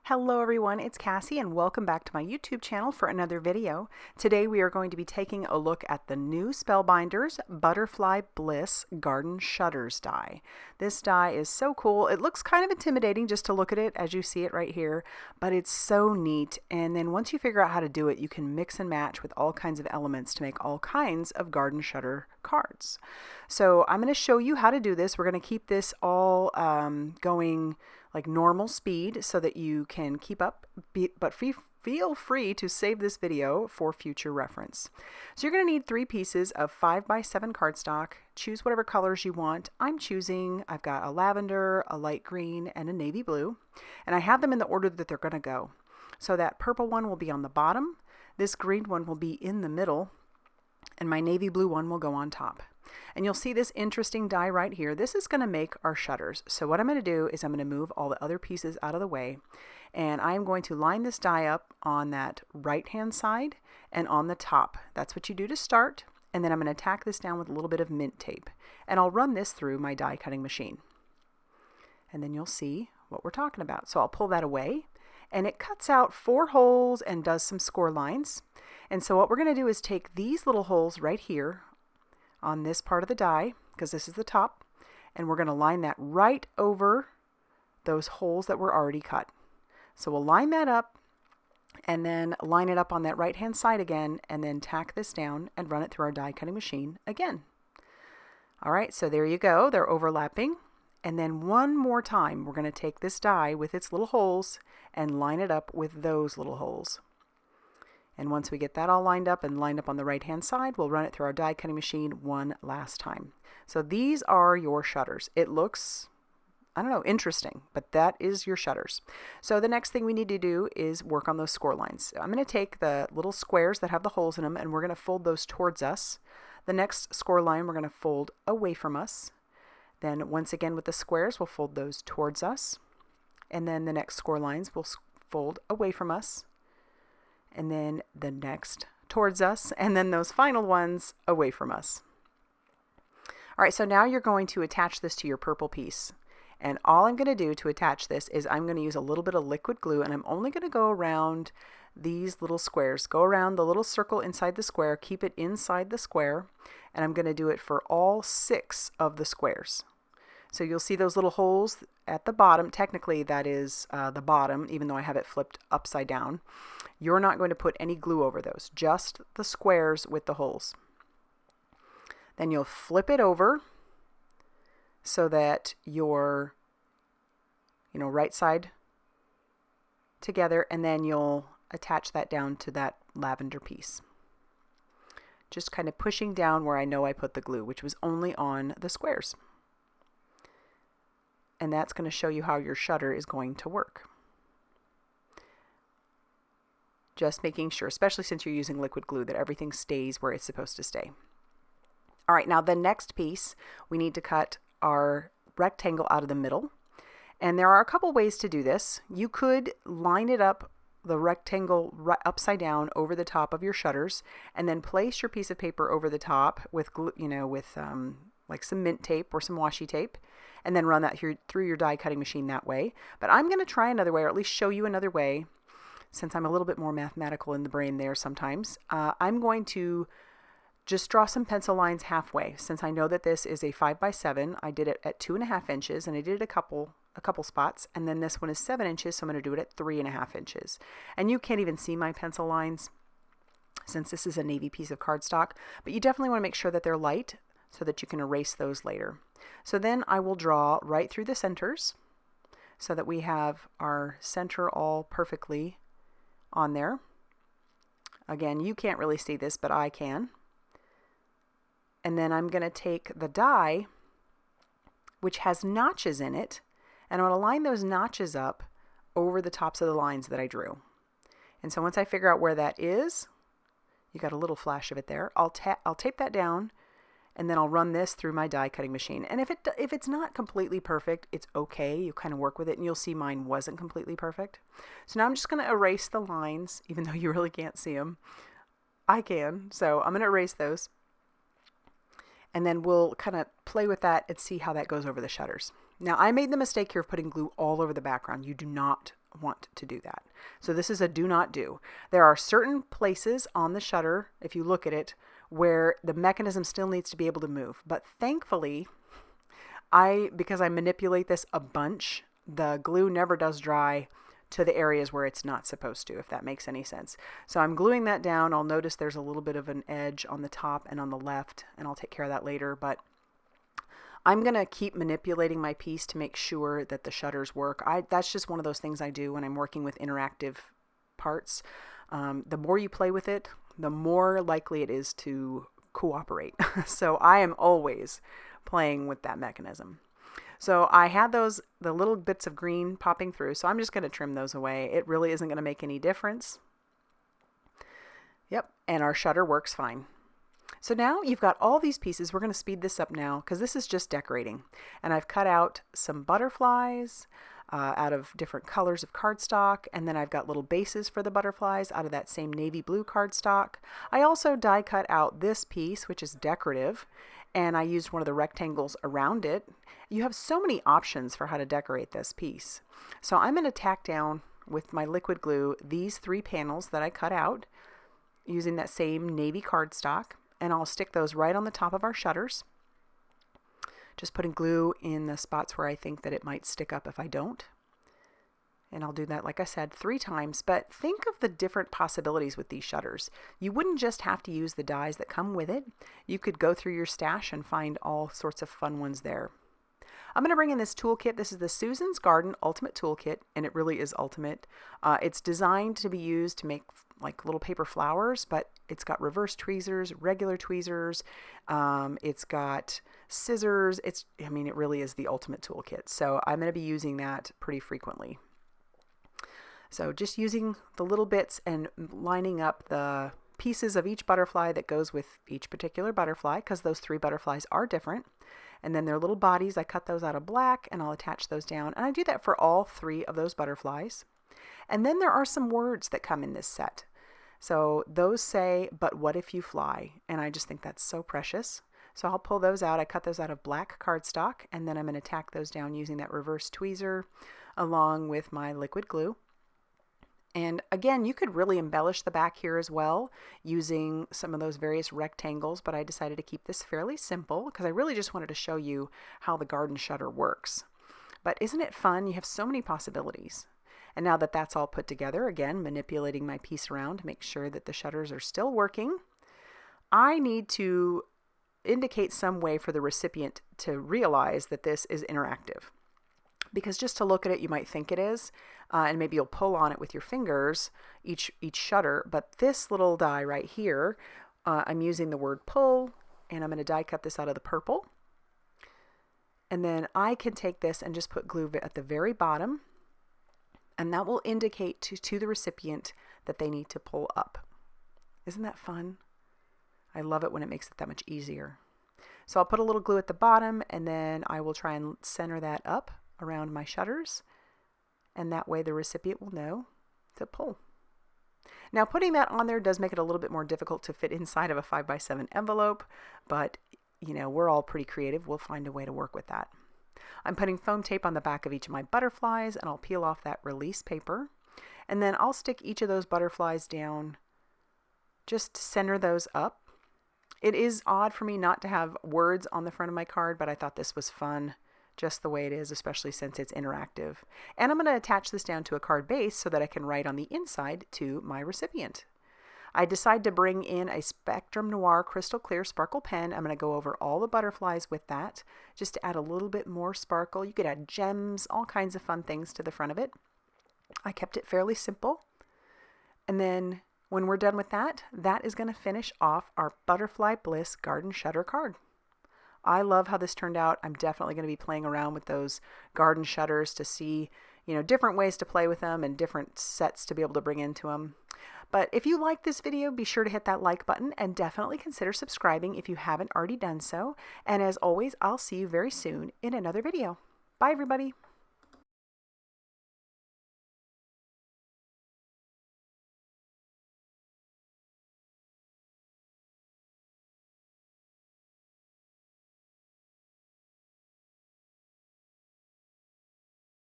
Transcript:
Hello everyone, it's Cassie and welcome back to my YouTube channel for another video. Today we are going to be taking a look at the new Spellbinders Butterfly Bliss Garden Shutters die. This die is so cool. It looks kind of intimidating just to look at it as you see it right here, but it's so neat. And then once you figure out how to do it, you can mix and match with all kinds of elements to make all kinds of garden shutter cards. So I'm going to show you how to do this. We're going to keep this all going like normal speed so that you can keep up, but feel free to save this video for future reference. So you're going to need 3 pieces of 5x7 cardstock. Choose whatever colors you want. I've got a lavender, a light green, and a navy blue, and I have them in the order that they're going to go. So that purple one will be on the bottom, this green one will be in the middle, and my navy blue one will go on top. And you'll see this interesting die right here. This is going to make our shutters. So what I'm going to do is I'm going to move all the other pieces out of the way, and I'm going to line this die up on that right hand side and on the top. That's what you do to start, and then I'm going to tack this down with a little bit of mint tape, and I'll run this through my die cutting machine, and then you'll see what we're talking about. So I'll pull that away, and it cuts out 4 holes and does some score lines. And so what we're going to do is take these little holes right here on this part of the die, because this is the top, and we're going to line that right over those holes that were already cut. So we'll line that up and then line it up on that right hand side again, and then tack this down and run it through our die cutting machine again. Alright, so there you go, they're overlapping. And then one more time we're going to take this die with its little holes and line it up with those little holes. And once we get that all lined up and lined up on the right hand side, we'll run it through our die cutting machine one last time. So these are your shutters. It looks, I don't know, interesting, but that is your shutters. So the next thing we need to do is work on those score lines. So I'm going to take the little squares that have the holes in them, and we're going to fold those towards us. The next score line we're going to fold away from us. Then once again with the squares, we'll fold those towards us. And then the next score lines we'll fold away from us. And then the next towards us, and then those final ones away from us. All right, so now you're going to attach this to your purple piece. And all I'm going to do to attach this is I'm going to use a little bit of liquid glue, and I'm only going to go around these little squares. Go around the little circle inside the square, keep it inside the square, and I'm going to do it for all 6 of the squares. So you'll see those little holes at the bottom. Technically that is the bottom, even though I have it flipped upside down. You're not going to put any glue over those, just the squares with the holes. Then you'll flip it over so that your right side together, and then you'll attach that down to that lavender piece. Just kind of pushing down where I know I put the glue, which was only on the squares. And that's going to show you how your shutter is going to work. Just making sure, especially since you're using liquid glue, that everything stays where it's supposed to stay. All right, now the next piece, we need to cut our rectangle out of the middle. And there are a couple ways to do this. You could line it up, the rectangle upside down over the top of your shutters, and then place your piece of paper over the top with glue, like some mint tape or some washi tape, and then run that through your die cutting machine that way. But I'm going to try another way, or at least show you another way, since I'm a little bit more mathematical in the brain there sometimes. I'm going to just draw some pencil lines halfway. Since I know that this is a 5x7, I did it at 2.5 inches, and I did it a couple spots, and then this one is 7 inches, so I'm going to do it at 3.5 inches. And you can't even see my pencil lines since this is a navy piece of cardstock, but you definitely want to make sure that they're light so that you can erase those later. So then I will draw right through the centers so that we have our center all perfectly on there. Again, you can't really see this, but I can. And then I'm going to take the die, which has notches in it, and I'm going to line those notches up over the tops of the lines that I drew. And so once I figure out where that is, you got a little flash of it there, I'll tape that down, and then I'll run this through my die cutting machine. And if it's not completely perfect, it's okay. You kind of work with it, and you'll see mine wasn't completely perfect. So now I'm just going to erase the lines, even though you really can't see them. I can, so I'm going to erase those. And then we'll kind of play with that and see how that goes over the shutters. Now, I made the mistake here of putting glue all over the background. You do not want to do that. So this is a do not do. There are certain places on the shutter, if you look at it, where the mechanism still needs to be able to move. But thankfully, because I manipulate this a bunch, the glue never does dry to the areas where it's not supposed to, if that makes any sense. So I'm gluing that down. I'll notice there's a little bit of an edge on the top and on the left, and I'll take care of that later. But I'm going to keep manipulating my piece to make sure that the shutters work. That's just one of those things I do when I'm working with interactive parts. The more you play with it, the more likely it is to cooperate. So I am always playing with that mechanism. So I had the little bits of green popping through, so I'm just going to trim those away. It really isn't going to make any difference. Yep, and our shutter works fine. So now you've got all these pieces. We're going to speed this up now because this is just decorating. And I've cut out some butterflies out of different colors of cardstock, and then I've got little bases for the butterflies out of that same navy blue cardstock. I also die cut out this piece, which is decorative, and I used one of the rectangles around it. You have so many options for how to decorate this piece. So I'm going to tack down with my liquid glue these 3 panels that I cut out using that same navy cardstock, and I'll stick those right on the top of our shutters. Just putting glue in the spots where I think that it might stick up if I don't. And I'll do that, like I said, 3 times. But think of the different possibilities with these shutters. You wouldn't just have to use the dies that come with it. You could go through your stash and find all sorts of fun ones there. I'm going to bring in this toolkit. This is the Susan's Garden Ultimate Toolkit, and it really is ultimate. It's designed to be used to make like little paper flowers, but it's got reverse tweezers, regular tweezers. It's got scissors. It really is the ultimate toolkit. So I'm going to be using that pretty frequently. So just using the little bits and lining up the pieces of each butterfly that goes with each particular butterfly, because those 3 butterflies are different. And then their little bodies, I cut those out of black and I'll attach those down. And I do that for all 3 of those butterflies. And then there are some words that come in this set. So those say, "But what if you fly?" And I just think that's so precious. So I'll pull those out. I cut those out of black cardstock, and then I'm going to tack those down using that reverse tweezer along with my liquid glue. And again, you could really embellish the back here as well using some of those various rectangles, but I decided to keep this fairly simple because I really just wanted to show you how the garden shutter works. But isn't it fun? You have so many possibilities. And now that that's all put together, again, manipulating my piece around to make sure that the shutters are still working, I need to indicate some way for the recipient to realize that this is interactive. Because just to look at it, you might think it is, and maybe you'll pull on it with your fingers, each shutter. But this little die right here, I'm using the word pull, and I'm going to die cut this out of the purple. And then I can take this and just put glue at the very bottom, and that will indicate to the recipient that they need to pull up. Isn't that fun? I love it when it makes it that much easier. So I'll put a little glue at the bottom, and then I will try and center that up around my shutters, and that way the recipient will know to pull. Now putting that on there does make it a little bit more difficult to fit inside of a 5x7 envelope, but we're all pretty creative. We'll find a way to work with that. I'm putting foam tape on the back of each of my butterflies, and I'll peel off that release paper, and then I'll stick each of those butterflies down, just center those up. It is odd for me not to have words on the front of my card, but I thought this was fun just the way it is, especially since it's interactive. And I'm going to attach this down to a card base so that I can write on the inside to my recipient. I decide to bring in a Spectrum Noir crystal clear sparkle pen. I'm going to go over all the butterflies with that just to add a little bit more sparkle. You could add gems, all kinds of fun things to the front of it. I kept it fairly simple. And then when we're done with that, that is going to finish off our Butterfly Bliss Garden Shutter card. I love how this turned out. I'm definitely going to be playing around with those garden shutters to see, different ways to play with them and different sets to be able to bring into them. But if you like this video, be sure to hit that like button and definitely consider subscribing if you haven't already done so. And as always, I'll see you very soon in another video. Bye, everybody.